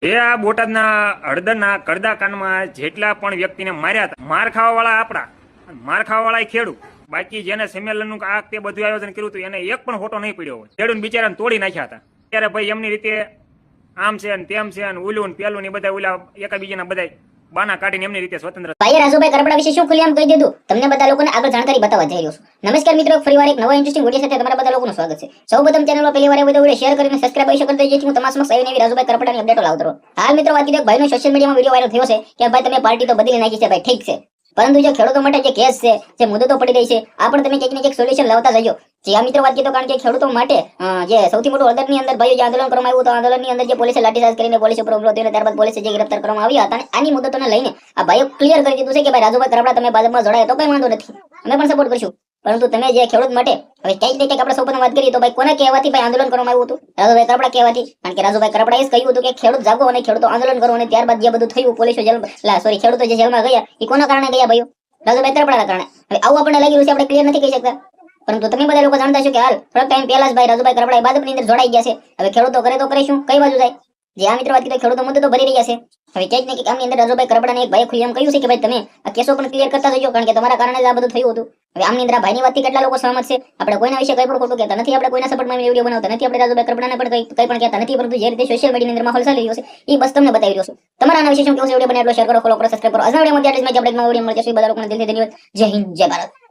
એ આ બોટાદના હળદરના કડદા કાંડમાં જેટલા પણ વ્યક્તિને માર્યા હતા, માર ખાવાવાળા આપણા, માર ખાવાવાળા ખેડૂત, બાકી જેને સંમેલનનું આ તે બધું આયોજન કર્યું હતું એને એક પણ ફોટો નહીં પડ્યો હોય. ખેડૂત બિચારાને તોડી નાખ્યા હતા. ત્યારે ભાઈ એમની રીતે આમ છે ને તેમ છે ને ઓલું ને પેલું ને બધા ઓલા એકાબીજાના બધા બાના કાઢીને એમની રીતે સ્વતંત્ર. ભાઈએ રાજુભાઈ કરપડા વિશે શું ખુલ્લેઆમ કહી દીધું, તમને બધા લોકોને આગળ જાણકારી બતાવવા જઈ રહ્યો છું. નમસ્કાર મિત્રો, ફરીવાર એક નવા ઇન્ટરેસ્ટિંગ વિડિયો સાથે તમારા બધા લોકોનું સ્વાગત છે. સૌપ્રથમ ચેનલમાં પહેલી વાર આવ્યો તો વિડિયો શેર કરીને સબસ્ક્રાઇબ અવશ્ય કરી દેજો જેથી હું તમારા સમક્ષ આવી નવી રાજુભાઈ કરપડાની અપડેટો લાવતો રહું. હાલ મિત્રો વાત કરીએ ભાઈનો સોશિયલ મીડિયામાં વિડિયો વાયરલ થયો છે કે ભાઈ તમે પાર્ટી તો બદલી નાખી છે ભાઈ, ઠીક છે, પરંતુ જે ખેડૂતો માટે જે કેસ છે, જે મુદ્દતો પડી રહી છે, આ પણ તમે ક્યાંક ને ક્યાંક સોલ્યુશન લાવતા જજો. જે આ મિત્રો વાત કરીએ તો કારણ કે ખેડૂતો માટે જે સૌથી મોટું હળદરની અંદર ભાઈઓ જે આંદોલન કરવામાં આવ્યું હતું, આંદોલનની અંદર જે પોલીસે લાઠીચાર્જ કરીને પોલીસ ઉપર હુમલો થયો અને ત્યારબાદ પોલીસે જે ગ્રેપ્તાર કરવામાં આવ્યા હતા અને આની મુદ્દતોને લઈને આ ભાઈઓ ક્લિયર કરી દીધું છે કે ભાઈ રાજુભાઈ કરપડા તમે ભાજપમાં જોડાયા તો કઈ વાંધો નથી, અમે પણ સપોર્ટ કરશું, પરંતુ તમે જે ખેડૂત માટે હવે ક્યાંક ને ક્યાંક આપણે સૌપ્રથમ વાત કરીએ તો ભાઈ કોના કહેવાથી ભાઈ આંદોલન કરવામાં આવ્યું હતું? રાજુભાઈ કરપડા કહેવાથી. કારણ કે રાજુભાઈ કરપડાએ જ કહ્યું હતું કે ખેડૂત જાગો અને ખેડૂતો આંદોલન કરો, અને ત્યારબાદ જે બધું થયું પોલીસો ખેડૂતો જે જેલમાં ગયા એ કોના કારણે ગયા ભાઈઓ? રાજુભાઈ કરપડાના કારણે. હવે આવું આપણને લાગી રહ્યું છે, આપણે ક્લિયર નથી કહી શકતા, પરંતુ તમે બધા લોકો જાણતા છો કે હાલ થોડા ટાઈમ પહેલા જ ભાઈ રાજુભાઈ કરપડા ભાજપની અંદર જોડાઈ ગયા છે. હવે ખેડૂતો કરે તો કરીશું, કઈ બાજુ જાય? જે આ મિત્રો વાત કરી ખેડૂતો મુદ્દો તો ભરી રહ્યા છે. હવે ક્યાંક ને ક્યાંક આમની અંદર રાજુભાઈ કરપડાને એક ભાઈ ખુલ્લેઆમ કહ્યું છે કે ભાઈ તમે આ કેસો પણ ક્લિયર કરતા જજો, કારણ કે તમારા કારણે જ આ બધું થયું હતું. હવે આમની અંદર આ ભાઈની વાતથી કેટલા લોકો સહમત છે? આપણે કોઈના વિશે કઈ પણ ખોટું કહેતા નથી, આપણે કોઈના સપોર્ટમાં વિડીયો બનાવતા નથી, આપણે રાજુભાઈ કરપડાને પણ કઈ પણ કહેતા નથી, પરંતુ જે રીતે સોશિયલ મીડિયાની અંદર માહોલ ચાલી રહ્યો છે એ બસ તમને બતાવી રહ્યો છું. તમારા આના વિશે શું કહેવું છે? વિડીયો બને એટલો શેર કરો, ફોલો કરો, સબસ્ક્રાઇબ કરો. આજના વિડીયોમાં આપણે નવા વિડીયો મળશે. બધા લોકોને દિલથી ધન્યવાદ. જય હિન્દ, જય ભારત.